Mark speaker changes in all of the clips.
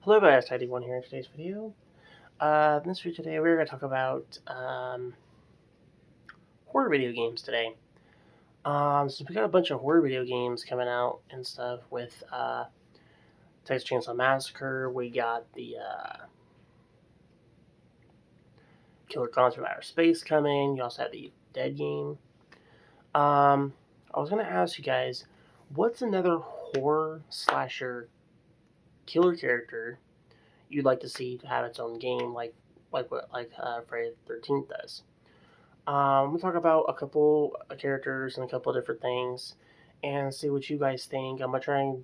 Speaker 1: Hello guys, Tidy1 here in today's video. In this video today, we're going to talk about horror video games today. So we got a bunch of horror video games coming out and stuff with Texas Chainsaw Massacre. We got the Killer Clowns from Outer Space coming. You also have the Dead game. I was going to ask you guys, what's another horror slasher killer character you'd like to see to have its own game, like Friday the 13th does? We'll talk about a couple of characters and a couple of different things, and see what you guys think. I'm gonna try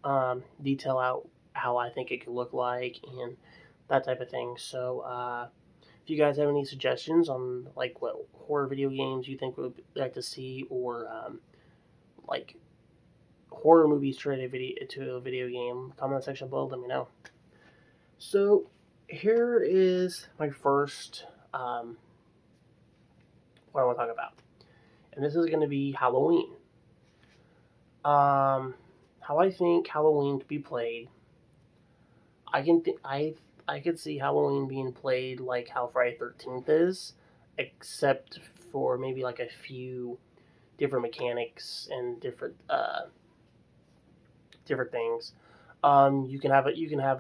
Speaker 1: and detail out how I think it could look like and that type of thing. So, if you guys have any suggestions on like what horror video games you think would like to see, or like horror movies to a video game, comment section below. Let me know. So, here is my first what I want to talk about, and this is going to be Halloween. How I think Halloween could be played. I could see Halloween being played like how Friday 13th is, except for maybe like a few different mechanics and different things. You can have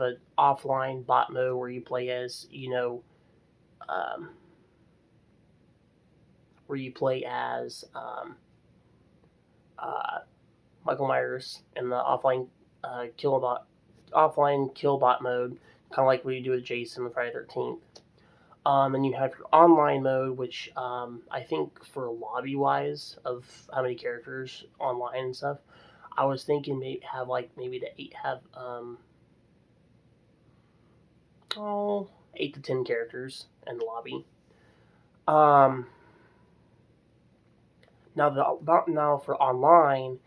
Speaker 1: a offline bot mode where you play as um, where you play as uh, Michael Myers in the offline kill bot mode, kind of like what you do with Jason on Friday 13th. And you have your online mode, which I think for lobby wise of how many characters online and stuff, I was thinking maybe the eight have 8 to 10 characters in the lobby. Um, now for online,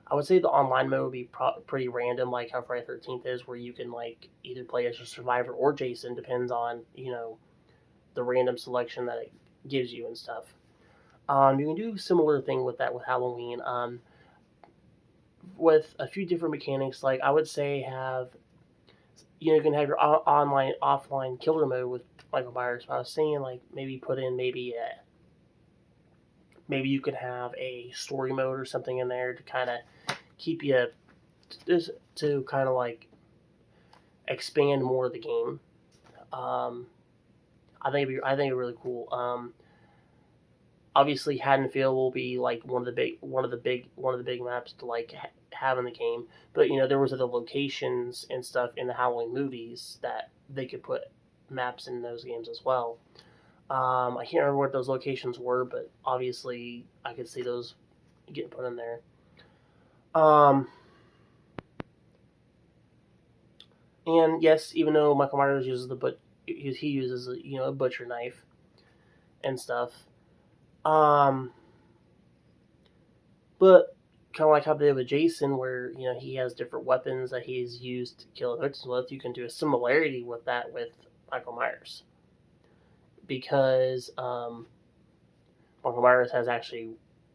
Speaker 1: I would say the online mode would be pretty random, like how Friday 13th is, where you can like either play as a survivor or Jason, depends on the random selection that it gives you and stuff. You can do a similar thing with that with Halloween, with a few different mechanics. Like I would say you can have your online offline killer mode with Michael Myers. But I was saying like maybe put in maybe you could have a story mode or something in there to kind of keep you just to kind of like expand more of the game. Um, I think it'd be really cool. Obviously, Haddonfield will be like one of the big maps to like have in the game. But there was other locations and stuff in the Halloween movies that they could put maps in those games as well. I can't remember what those locations were, but obviously I could see those getting put in there. Um, and yes, even though Michael Myers uses he uses a butcher knife and stuff. Um, but kind of like how they did with Jason, where he has different weapons that he's used to kill victims with. You can do a similarity with that with Michael Myers, because Michael Myers has actually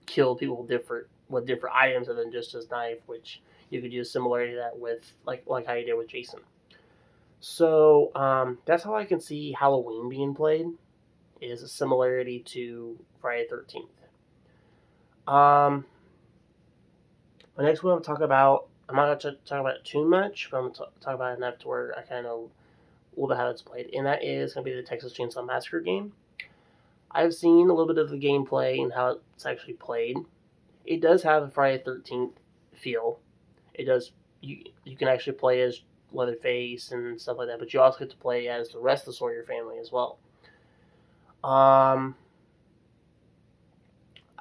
Speaker 1: killed people with different items other than just his knife, which you could do a similarity to that with like how you did with Jason. So that's how I can see Halloween being played, is a similarity to Friday 13th. Um, the next one I'm talk about, I'm not going to talk about it too much, but I'm going to talk about it enough to where I kind of know a little bit how it's played, and that is going to be the Texas Chainsaw Massacre game. I've seen a little bit of the gameplay and how it's actually played. It does have a Friday 13th feel. It does. You can actually play as Leatherface and stuff like that, but you also get to play as the rest of the Sawyer family as well.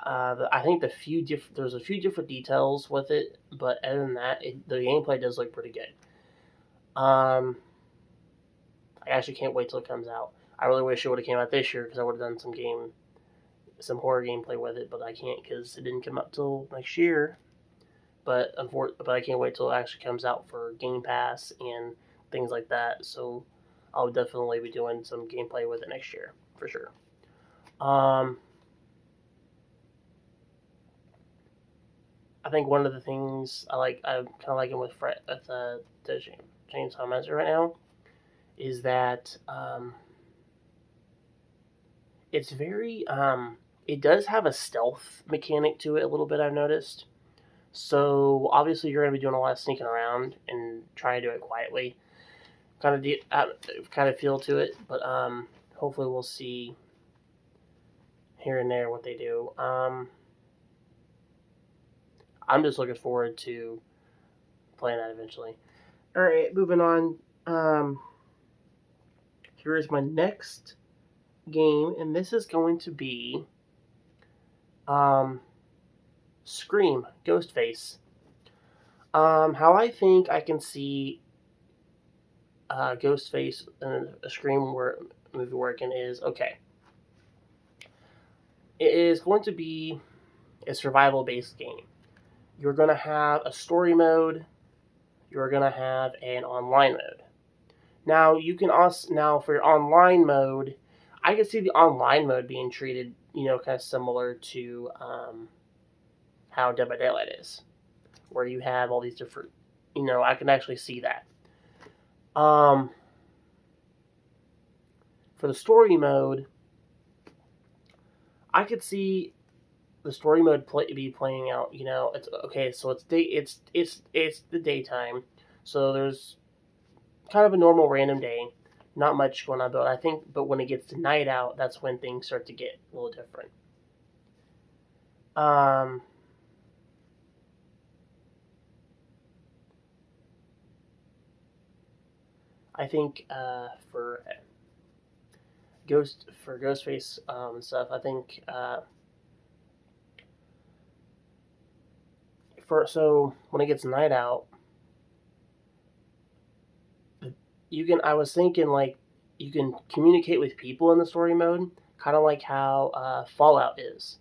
Speaker 1: I think there's a few different details with it, but other than that, the gameplay does look pretty good. I actually can't wait till it comes out. I really wish it would have came out this year because I would have done some horror gameplay with it, but I can't because it didn't come out till next year. But I can't wait till it actually comes out for Game Pass and things like that. So I'll definitely be doing some gameplay with it next year for sure. I think one of the things I'm kind of liking with the Chainsaw Massacre right now, is that it's very it does have a stealth mechanic to it a little bit. I've noticed. So obviously you're going to be doing a lot of sneaking around and trying to do it quietly. Kind of feel to it, but hopefully we'll see here and there what they do. I'm just looking forward to playing that eventually. All right, moving on. Here is my next game, and this is going to be Scream, Ghostface. How I think I can see Ghostface in a Scream movie working is, okay. It is going to be a survival-based game. You're going to have a story mode. You're going to have an online mode. Now, you can also, for your online mode, I can see the online mode being treated, kind of similar to how Dead by Daylight is, where you have all these different, I can actually see that. For the story mode, I could see the story mode be playing out. It's okay. So it's the daytime, so there's kind of a normal random day, not much going on. But when it gets to night out, that's when things start to get a little different. I think for Ghostface and stuff, I think so when it gets night out, I was thinking like you can communicate with people in the story mode, kind of like how Fallout is,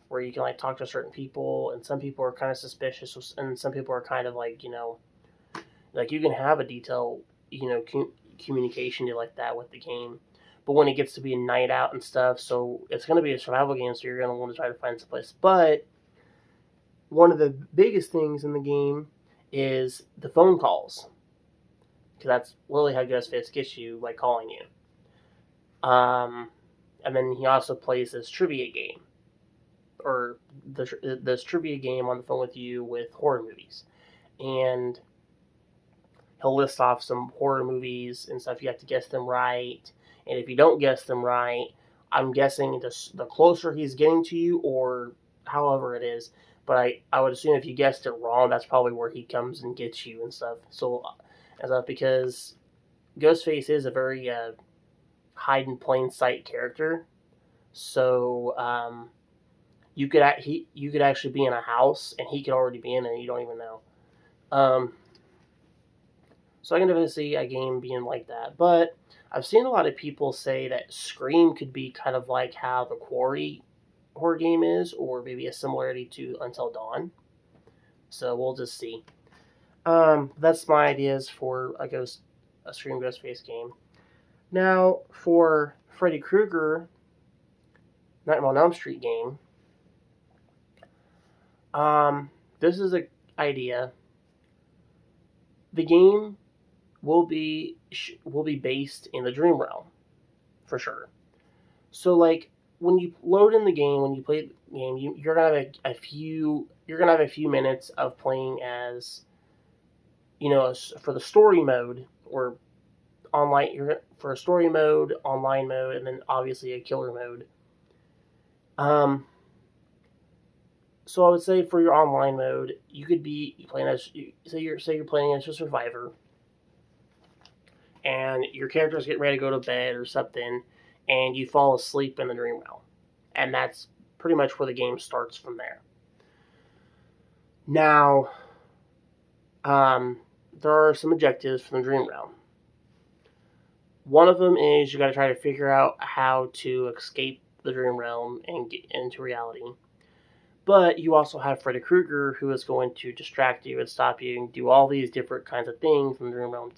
Speaker 1: where you can like talk to certain people, and some people are kind of suspicious, and some people are kind of like like you can have a detailed communication like that with the game. But when it gets to be a night out and stuff, so it's going to be a survival game, so you're going to want to try to find some place. But one of the biggest things in the game is the phone calls, because that's literally how Ghostface gets you, like calling you. And then he also plays this trivia game, or this trivia game on the phone with you with horror movies, and he'll list off some horror movies and stuff. You have to guess them right, and if you don't guess them right, I'm guessing the closer he's getting to you, or however it is. But I would assume if you guessed it wrong, that's probably where he comes and gets you and stuff. So, because Ghostface is a very hide in plain sight character, so you could actually be in a house and he could already be in there and you don't even know. So I can definitely see a game being like that. But I've seen a lot of people say that Scream could be kind of like how the Quarry horror game is, or maybe a similarity to Until Dawn. So we'll just see. That's my ideas for a Scream Ghostface game. Now for Freddy Krueger Nightmare on Elm Street game. This is an idea. The game will be based in the dream realm, for sure. So like when you load in the game, when you play the game, you're gonna have a few minutes of playing as, for the story mode, or online. For a story mode, online mode, and then obviously a killer mode. So I would say for your online mode, you could be playing as you're playing as a survivor, and your character's getting ready to go to bed or something, and you fall asleep in the dream realm, and that's pretty much where the game starts from there. Now, there are some objectives for the dream realm. One of them is you got to try to figure out how to escape the dream realm and get into reality. But you also have Freddy Krueger, who is going to distract you and stop you and do all these different kinds of things in the dream realm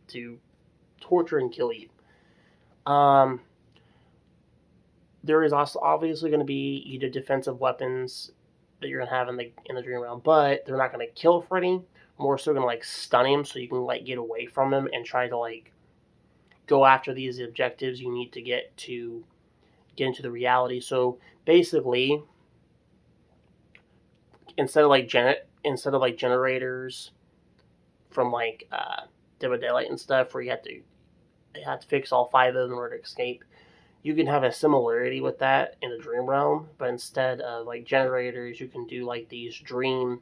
Speaker 1: to torture and kill you. There is also obviously going to be either defensive weapons that you're gonna have in the dream realm, but they're not gonna kill Freddy. More so gonna like stun him so you can like get away from him and try to like go after these objectives you need to get into the reality. So basically, instead of like generators from like Dead by Daylight and stuff, where you have to fix all 5 of them in order to escape, you can have a similarity with that in the dream realm, but instead of like generators, you can do like these dream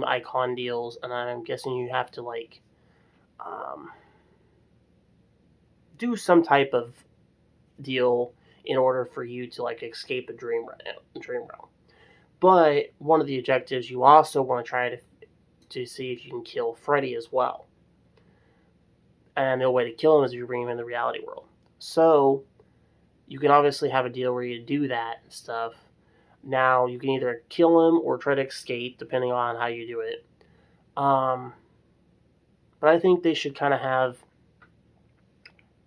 Speaker 1: icon deals, and I'm guessing you have to like do some type of deal in order for you to like escape a dream realm. But one of the objectives you also want to try to see if you can kill Freddy as well. And the way to kill him is if you bring him in the reality world. So you can obviously have a deal where you do that and stuff. Now you can either kill him or try to escape, depending on how you do it. But I think they should kind of have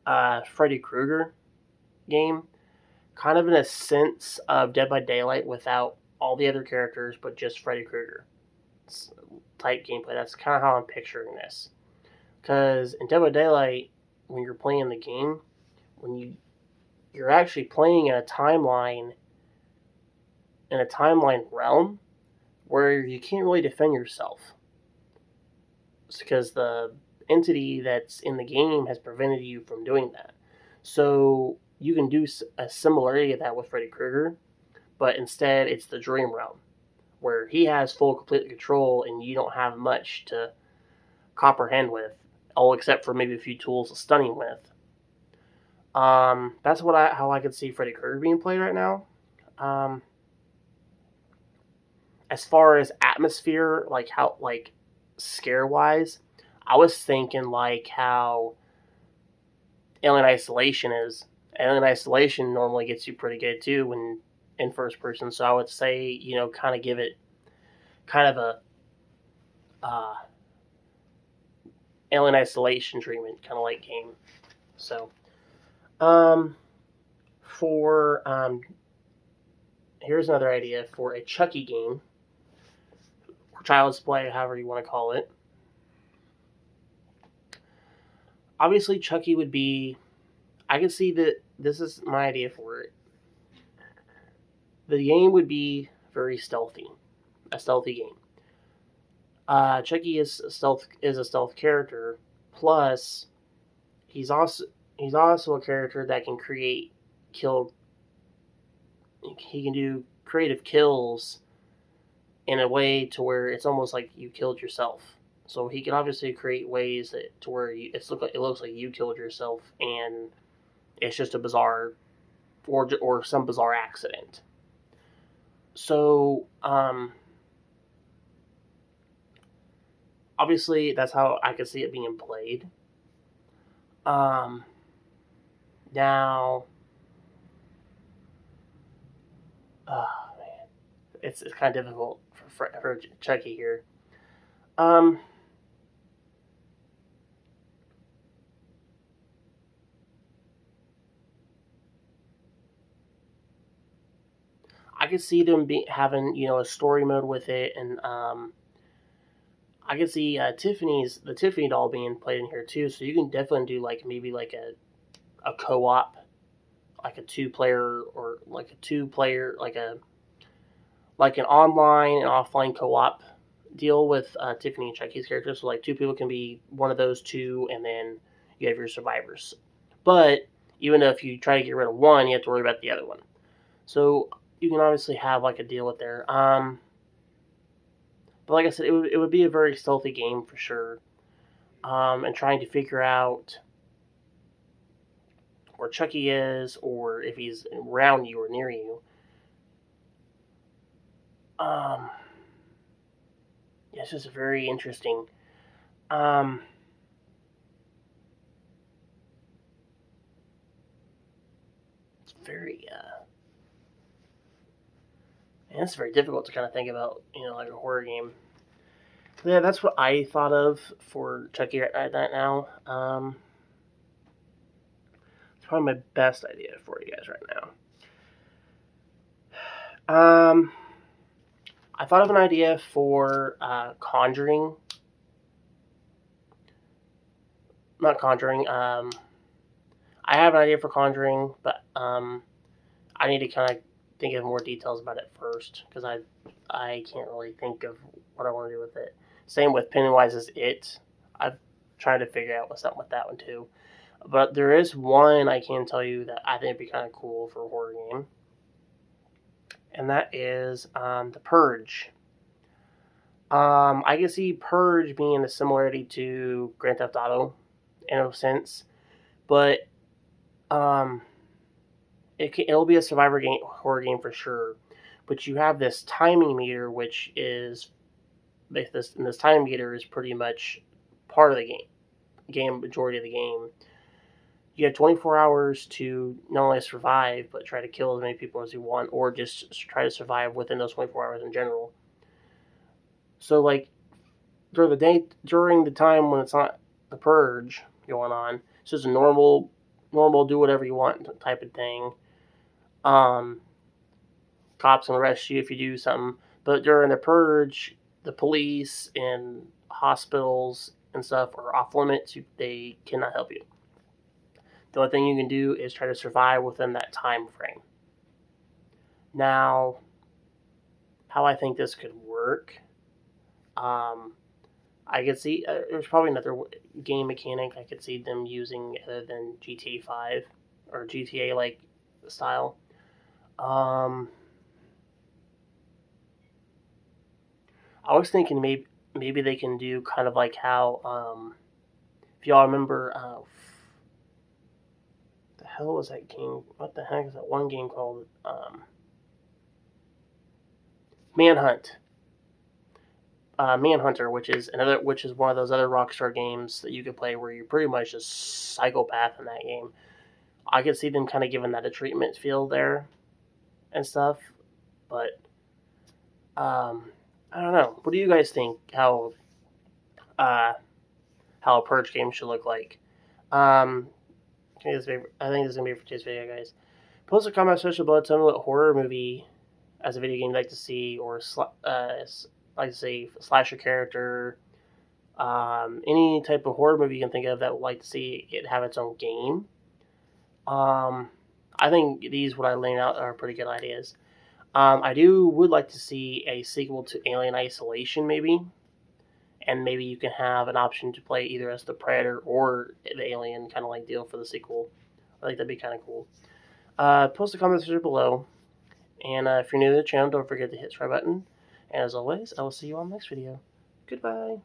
Speaker 1: a Freddy Krueger game, kind of in a sense of Dead by Daylight without all the other characters, but just Freddy Krueger type gameplay. That's kind of how I'm picturing this. Because in Dead by Daylight, when you're playing the game, you're actually playing in a timeline realm where you can't really defend yourself. It's because the entity that's in the game has prevented you from doing that. So you can do a similarity of that with Freddy Krueger, but instead it's the dream realm, where he has full complete control and you don't have much to comprehend with, all except for maybe a few tools to stun him with. That's how I could see Freddy Krueger being played right now. As far as atmosphere, like how scare wise, I was thinking like how Alien Isolation is. Alien Isolation normally gets you pretty good too when in first person. So I would say, kind of give it kind of a Alien Isolation treatment, kind of like game. So, here's another idea for a Chucky game, or Child's Play, however you want to call it. Obviously, Chucky would be. I can see that this is my idea for it. The game would be very stealthy, a stealthy game. Chucky is a stealth character. Plus, he's also a character that can kill. He can do creative kills in a way to where it's almost like you killed yourself. So he can obviously create ways to where it looks like you killed yourself, and it's just a bizarre or some bizarre accident. So obviously that's how I could see it being played. Now, man, it's kind of difficult for Chucky here. I could see them having a story mode with it, and I could see the Tiffany doll being played in here too. So you can definitely do maybe a co-op, like a 2-player or like a 2-player like an online and offline co-op deal with Tiffany and Chucky's characters. So 2 people can be one of those 2, and then you have your survivors. But even if you try to get rid of one, you have to worry about the other one. So you can obviously have a deal with there. But like I said, it would be a very stealthy game for sure. And trying to figure out where Chucky is, or if he's around you or near you. It's just very interesting. It's very and it's very difficult to kind of think about, like a horror game. So yeah, that's what I thought of for Chucky right now. It's probably my best idea for you guys right now. I thought of an idea for Conjuring. Not Conjuring. I have an idea for Conjuring, but I need to kind of think of more details about it first because I can't really think of what I want to do with it. Same with Pennywise's It. I've tried to figure out what's up with that one too. But there is one I can tell you that I think would be kind of cool for a horror game, and that is The Purge. I can see Purge being a similarity to Grand Theft Auto in a sense, but it'll be a survivor game, horror game for sure. But you have this timing meter, which is this timing meter is pretty much part of the game majority of the game. You have 24 hours to not only survive, but try to kill as many people as you want, or just try to survive within those 24 hours in general. So, like, during the time when it's not the purge going on, it's just a normal, do whatever you want type of thing. Cops can arrest you if you do something, but during the purge, the police and hospitals and stuff are off limits. They cannot help you. The only thing you can do is try to survive within that time frame. Now, how I think this could work, I could see there's probably another game mechanic I could see them using other than GTA 5 or GTA like style. I was thinking maybe they can do kind of like how if y'all remember the hell was that game? What the heck is that one game called? Manhunt. Manhunter, which is one of those other Rockstar games that you could play where you're pretty much a psychopath in that game. I could see them kind of giving that a treatment feel there and stuff, but I don't know. What do you guys think? How a Purge game should look like? I think this is gonna be for today's video, guys. Post a comment section below. Tell me what horror movie as a video game you'd like to see, or like to see slasher character, any type of horror movie you can think of that would like to see it have its own game. I think what I laid out are pretty good ideas. I would like to see a sequel to Alien Isolation, maybe. And maybe you can have an option to play either as the Predator or the Alien kind of like deal for the sequel. I think that'd be kind of cool. Post a comment section below. And if you're new to the channel, don't forget to hit the subscribe button. And as always, I will see you on the next video. Goodbye.